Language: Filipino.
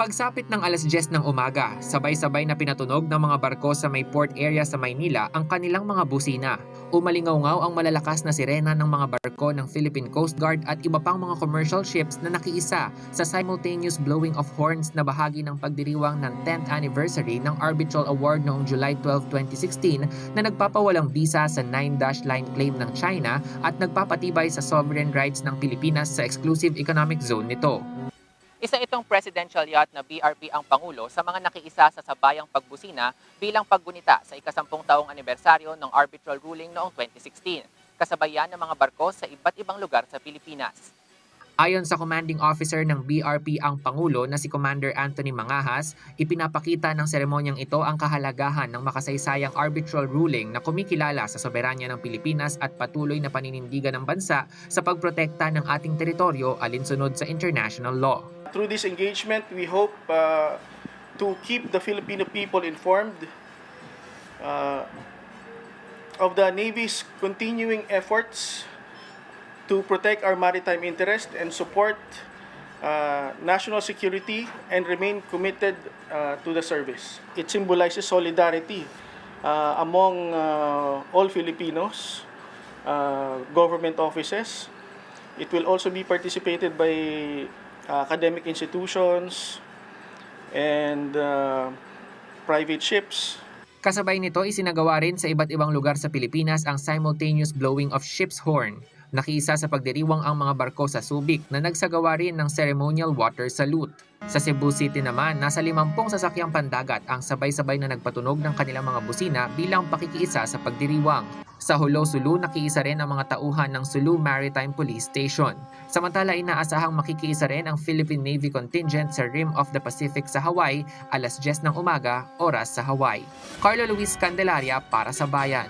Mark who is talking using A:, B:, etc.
A: Pagsapit ng alas 10 ng umaga, sabay-sabay na pinatunog ng mga barko sa may port area sa Maynila ang kanilang mga busina. Umalingaw-ngaw ang malalakas na sirena ng mga barko ng Philippine Coast Guard at iba pang mga commercial ships na nakiisa sa simultaneous blowing of horns na bahagi ng pagdiriwang ng 10th anniversary ng Arbitral Award noong July 12, 2016 na nagpapawalang bisa sa 9-dash line claim ng China at nagpapatibay sa sovereign rights ng Pilipinas sa exclusive economic zone nito.
B: Isa itong presidential yacht na BRP ang Pangulo sa mga nakiisa sa sabayang pagbusina bilang paggunita sa ikasampung taong anibersaryo ng arbitral ruling noong 2016, kasabayan ng mga barko sa iba't ibang lugar sa Pilipinas.
A: Ayon sa commanding officer ng BRP ang Pangulo na si Commander Anthony Mangahas, ipinapakita ng seremonyang ito ang kahalagahan ng makasaysayang arbitral ruling na kumikilala sa soberanya ng Pilipinas at patuloy na paninindigan ng bansa sa pagprotekta ng ating teritoryo alinsunod sa international law.
C: Through this engagement, we hope to keep the Filipino people informed of the Navy's continuing efforts to protect our maritime interest and support national security and remain committed to the service. It symbolizes solidarity among all Filipinos, government offices. It will also be participated by academic institutions and private ships.
A: Kasabay nito, isinagawa rin sa iba't ibang lugar sa Pilipinas ang simultaneous blowing of ship's horn. Nakiisa sa pagdiriwang ang mga barko sa Subic na nagsagawa rin ng ceremonial water salute. Sa Cebu City naman, nasa 50 sasakyang pandagat ang sabay-sabay na nagpatunog ng kanilang mga busina bilang pakikiisa sa pagdiriwang. Sa Hulo, Sulu, nakiisa rin ang mga tauhan ng Sulu Maritime Police Station. Samantala, inaasahang makikiisa rin ang Philippine Navy contingent sa Rim of the Pacific sa Hawaii, alas 10 ng umaga, oras sa Hawaii. Carlo Luis Candelaria para sa Bayan.